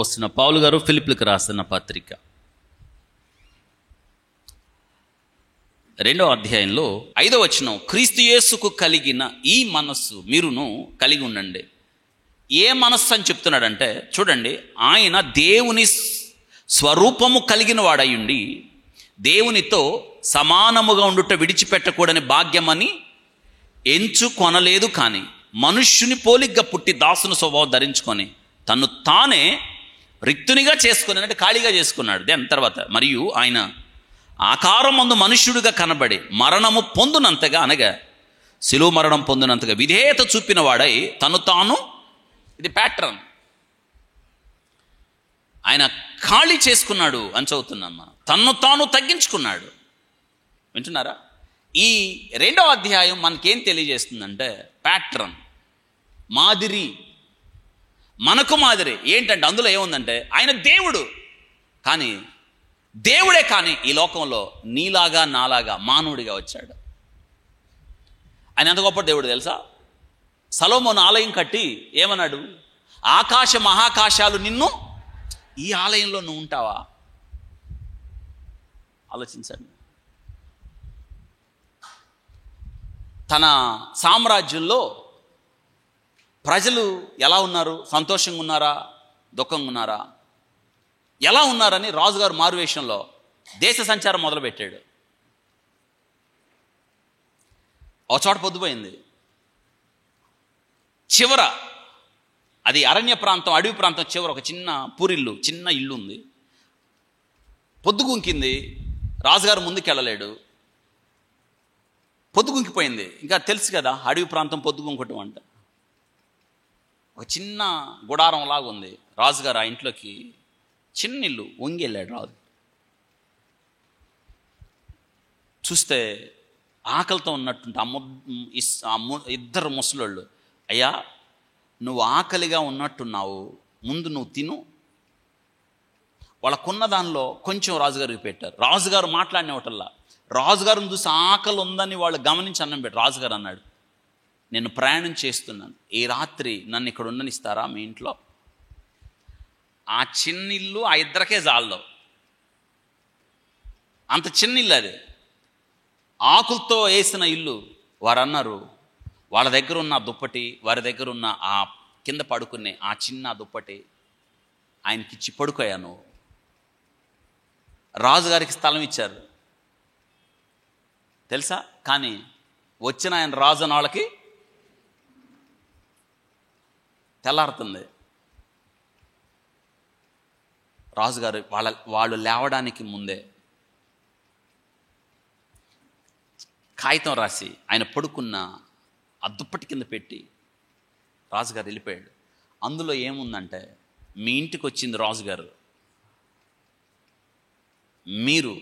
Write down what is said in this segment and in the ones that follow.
అపోస్తలుడైన పౌలు గారు ఫిలిప్పీలకు రాసిన పత్రిక 2వ అధ్యాయంలో 5వ వచనం, క్రీస్తు యేసుకు కలిగిన ఈ మనస్సు మీరును కలిగి ఉండండి. ఏ మనస్సు అని చెప్తున్నాడంటే చూడండి, ఆయన దేవుని స్వరూపము కలిగిన వాడయుండి దేవునితో సమానముగా ఉండుట విడిచిపెట్టకూడని భాగ్యమని ఎంచుకొనలేదు, కానీ మనుష్యుని పోలిగ్గా పుట్టి దాసుని స్వభావం ధరించుకొని తను తానే రిక్తునిగా చేసుకుని, అంటే ఖాళీగా చేసుకున్నాడు. దాని తర్వాత మరియు ఆయన ఆకారమందు మనుష్యుడిగా కనబడి మరణము పొందునంతగా, అనగా శిలువ మరణం పొందినంతగా విధేయత చూపిన వాడై తను తాను, ఇది ప్యాటర్న్, ఆయన ఖాళీ చేసుకున్నాడు అని చదువుతున్నామ్మా. తన్ను తాను తగ్గించుకున్నాడు. వింటున్నారా? ఈ 2వ అధ్యాయం మనకేం తెలియజేస్తుందంటే ప్యాటర్న్, మాదిరి, మనకు మాదిరి. ఏంటంటే అందులో ఏముందంటే ఆయన దేవుడు, కానీ దేవుడే కానీ ఈ లోకంలో నీలాగా నాలాగా మానవుడిగా వచ్చాడు. ఆయన ఎంత గొప్ప దేవుడు తెలుసా? సొలొమోను ఆలయం కట్టి ఏమన్నాడు? ఆకాశ మహాకాశాలు నిన్ను, ఈ ఆలయంలో నువ్వు ఉంటావా? ఆలోచించండి. తన సామ్రాజ్యంలో ప్రజలు ఎలా ఉన్నారు? సంతోషంగా ఉన్నారా? దుఃఖంగా ఉన్నారా? ఎలా ఉన్నారని రాజుగారు మారువేషంలో దేశ సంచారం మొదలుపెట్టాడు. ఒక చోట పొద్దుపోయింది, చివర అది అరణ్య ప్రాంతం, అడవి ప్రాంతం చివర ఒక చిన్న పూరిల్లు, చిన్న ఇల్లు ఉంది. పొద్దుగుంకింది, రాజుగారు ముందుకెళ్ళలేడు, పొద్దుగుంకిపోయింది. ఇంకా తెలుసు కదా అడవి ప్రాంతం పొద్దుగుంకటం అంట. ఒక చిన్న గుడారం లాగా ఉంది. రాజుగారు ఆ ఇంట్లోకి, చిన్న ఇల్లు, వంగి వెళ్ళాడు రాజు. చూస్తే ఆకలితో ఉన్నట్టుంటే ఇద్దరు ముసలోళ్ళు, అయ్యా నువ్వు ఆకలిగా ఉన్నట్టున్నావు, ముందు నువ్వు తిను. వాళ్ళకున్న దానిలో కొంచెం రాజుగారికి పెట్టారు. రాజుగారు మాట్లాడినవటల్లా, రాజుగారిని చూసి ఆకలి ఉందని వాళ్ళు గమనించి అన్నం పెట్టారు. రాజుగారు అన్నాడు, నేను ప్రయాణం చేస్తున్నాను, ఈ రాత్రి నన్ను ఇక్కడ ఉండనిస్తారా మీ ఇంట్లో? ఆ చిన్న ఇల్లు ఆ ఇద్దరికే జాలదు, అంత చిన్న ఇల్లు అది, ఆకులతో వేసిన ఇల్లు. వారు అన్నారు, వాళ్ళ దగ్గర ఉన్న దుప్పటి, వారి దగ్గర ఉన్న ఆ కింద పడుకునే ఆ చిన్న దుప్పటి ఆయనకిచ్చి పడుకోయాను. రాజుగారికి స్థలం ఇచ్చారు తెలుసా? కానీ వచ్చిన ఆయన రాజు అన్న వాళ్ళకి తెల్లారుతుంది. రాజుగారు వాళ్ళు లేవడానికి ముందే కాగితం రాసి ఆయన పడుకున్న ఆ దుప్పటి కింద పెట్టి రాజుగారు వెళ్ళిపోయాడు. అందులో ఏముందంటే, మీ ఇంటికి వచ్చింది రాజుగారు, మీరు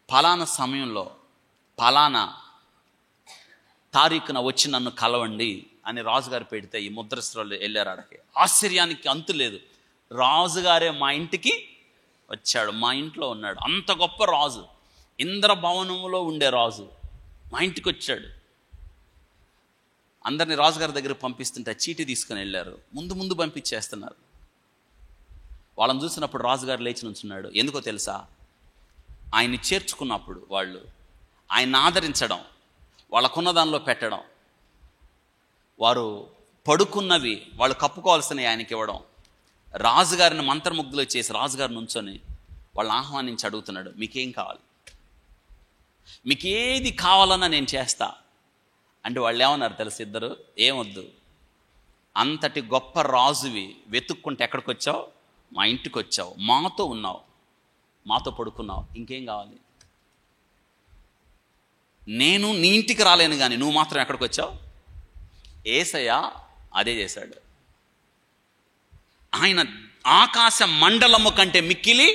ఫలానా సమయంలో ఫలానా తారీఖున వచ్చి నన్ను కలవండి అని రాజుగారు పెడితే ఈ ముద్రస్త్రాలు వెళ్ళారు ఆడకి. ఆశ్చర్యానికి అంతు లేదు. రాజుగారే మా ఇంటికి వచ్చాడు, మా ఇంట్లో ఉన్నాడు. అంత గొప్ప రాజు, ఇంద్రభవనంలో ఉండే రాజు మా ఇంటికి వచ్చాడు. అందరినీ రాజుగారి దగ్గర పంపిస్తుంటే చీటీ తీసుకొని వెళ్ళారు, ముందు ముందు పంపించేస్తున్నారు. వాళ్ళని చూసినప్పుడు రాజుగారు లేచి నుంచున్నాడు. ఎందుకో తెలుసా? ఆయన్ని చేర్చుకున్నప్పుడు వాళ్ళు ఆయన్ని ఆదరించడం, వాళ్ళకున్న దానిలో పెట్టడం, వారు పడుకున్నవి వాళ్ళు కప్పుకోవాల్సినవి ఆయనకి ఇవ్వడం, రాజుగారిని మంత్రముగ్ధులు చేసి రాజుగారు నుంచొని వాళ్ళని ఆహ్వానించి అడుగుతున్నాడు, మీకేం కావాలి, మీకు ఏది కావాలన్నా నేను చేస్తా అంటే వాళ్ళు ఏమన్నారు తెలుసు? ఇద్దరు, ఏమొద్దు, అంతటి గొప్ప రాజువి వెతుక్కుంటే ఎక్కడికి వచ్చావు? మా ఇంటికి వచ్చావు, మాతో ఉన్నావు, మాతో పడుకున్నావు, ఇంకేం కావాలి? నేను నీ ఇంటికి రాలేను కానీ నువ్వు మాత్రం ఎక్కడికి వచ్చావు? యేసయ్య అదే చేశాడు. ఆయన ఆకాశ మండలము కంటే మిక్కిలి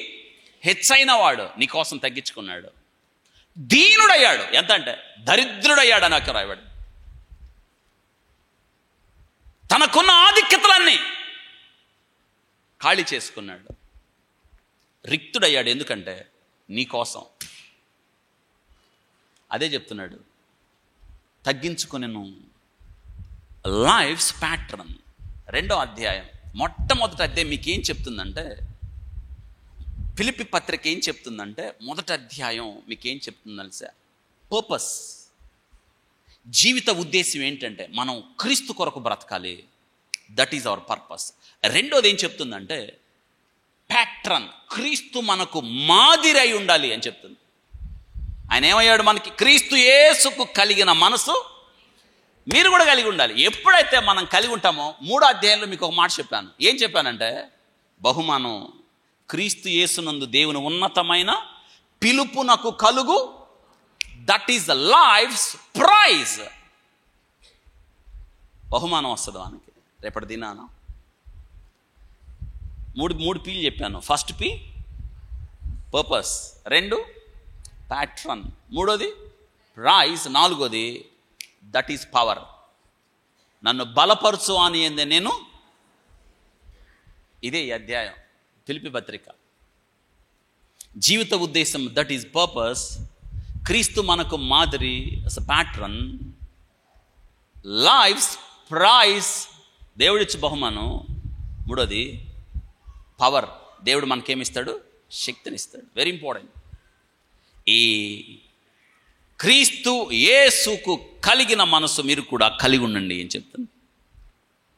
హెచ్చైన వాడు నీకోసం తగ్గించుకున్నాడు. దీనుడయ్యాడు, ఎంత అంటే దరిద్రుడయ్యాడు అని అక్కడ రాయబడి. తనకున్న ఆధిక్యతలన్నీ ఖాళీ చేసుకున్నాడు, రిక్తుడయ్యాడు. ఎందుకంటే నీకోసం. అదే చెప్తున్నాడు, తగ్గించుకునేను. లైఫ్స్ ప్యాటర్న్ 2వ అధ్యాయం మొట్టమొదటి అధ్యాయం మీకేం చెప్తుందంటే, ఫిలిప్పీ పత్రిక ఏం చెప్తుందంటే, మొదటి అధ్యాయం మీకేం చెప్తుందని సార్, పర్పస్, జీవిత ఉద్దేశం ఏంటంటే మనం క్రీస్తు కొరకు బ్రతకాలి. That is our purpose. రెండోది ఏం చెప్తుందంటే, ప్యాట్రన్, క్రీస్తు మనకు మాదిరి అయి ఉండాలి అని చెప్తుంది. ఆయన ఏమయ్యాడు మనకి? క్రీస్తు యేసుకు కలిగిన మనసు మీరు కూడా కలిగి ఉండాలి. ఎప్పుడైతే మనం కలిగి ఉంటామో, 3వ అధ్యాయంలో మీకు ఒక మాట చెప్పాను. ఏం చెప్పానంటే, బహుమానం క్రీస్తు యేసునందు దేవుని ఉన్నతమైన పిలుపునకు కలుగు, that is the life's prize. బహుమానం వస్తుంది మనకి రేపటి దినాన. మూడు పీలు చెప్పాను. ఫస్ట్ పి పర్పస్, 2 ప్యాట్రన్, 3వది ప్రైజ్, 4వది దట్ ఈస్ పవర్. నన్ను బలపరచు అని ఏంది నేను. ఇదే ఈ అధ్యాయం ఫిలిప్పీ పత్రిక. జీవిత ఉద్దేశం దట్ ఈస్ పర్పస్, క్రీస్తు మనకు మాదిరి అస్ ప్యాట్రన్, లైఫ్స్ ప్రైజ్, దేవుడిచ్చి బహుమానం, 3వది పవర్, దేవుడు మనకేమిస్తాడు? శక్తినిస్తాడు. Very important. ఈ క్రీస్తు యేసుకు కలిగిన మనసు మీరు కూడా కలిగి ఉండండి అని చెప్తాను.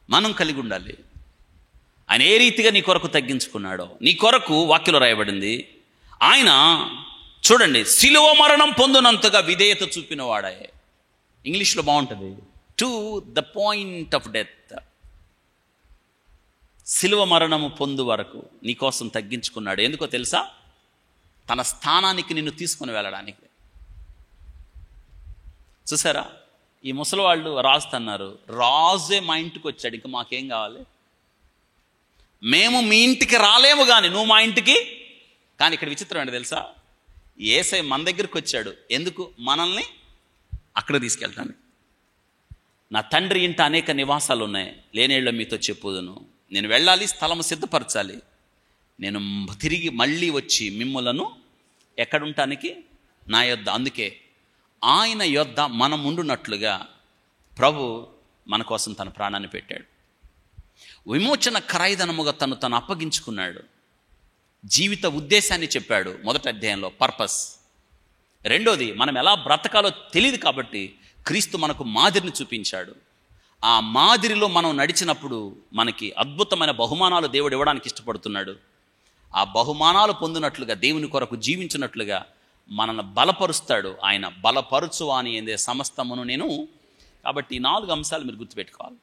మనం కలిగి ఉండాలి. ఆయన ఏ రీతిగా నీ కొరకు తగ్గించుకున్నాడో, నీ కొరకు వాక్యంలో రాయబడింది. ఆయన చూడండి, సిలువ మరణం పొందినంతగా విధేయత చూపిన వాడే. ఇంగ్లీష్లో బాగుంటుంది, to the point of death. సిలువ మరణము పొందు వరకు నీ కోసం తగ్గించుకున్నాడు. ఎందుకో తెలుసా? తన స్థానానికి నిన్ను తీసుకుని వెళ్ళడానికి. చూసారా, ఈ ముసలివాళ్ళు రాస్తున్నారు, రాజే మా ఇంటికి వచ్చాడు, ఇంకా మాకేం కావాలి? మేము మీ ఇంటికి రాలేము కానీ నువ్వు మా ఇంటికి. కానీ ఇక్కడ విచిత్రం ఏంటి తెలుసా? యేసయ్య మన దగ్గరికి వచ్చాడు. ఎందుకు? మనల్ని అక్కడ తీసుకెళ్తాను. నా తండ్రి ఇంట అనేక నివాసాలు ఉన్నాయి, లేనేళ్ళ మీతో చెప్పుదును. నేను వెళ్ళాలి, స్థలము సిద్ధపరచాలి. నేను తిరిగి మళ్ళీ వచ్చి మిమ్మలను ఎక్కడుంటానికి? నా యొద్ద. అందుకే ఆయన యొద్ద మనం ఉండునట్లుగా ప్రభు మన కోసం తన ప్రాణాన్ని పెట్టాడు. విమోచన క్రయధనముగా తను అప్పగించుకున్నాడు. జీవిత ఉద్దేశాన్ని చెప్పాడు మొదటి అధ్యాయంలో, పర్పస్. రెండోది, మనం ఎలా బ్రతకాలో తెలియదు కాబట్టి క్రీస్తు మనకు మాదిరిని చూపించాడు. ఆ మాదిరిలో మనం నడిచినప్పుడు మనకి అద్భుతమైన బహుమానాలు దేవుడు ఇవ్వడానికి ఇష్టపడుతున్నాడు. ఆ బహుమానాలు పొందినట్లుగా, దేవుని కొరకు జీవించినట్లుగా మనల్ని బలపరుస్తాడు. ఆయన బలపరుచు అని ఏందే సమస్తమును నేను. కాబట్టి ఈ 4 అంశాలు మీరు గుర్తుపెట్టుకోవాలి.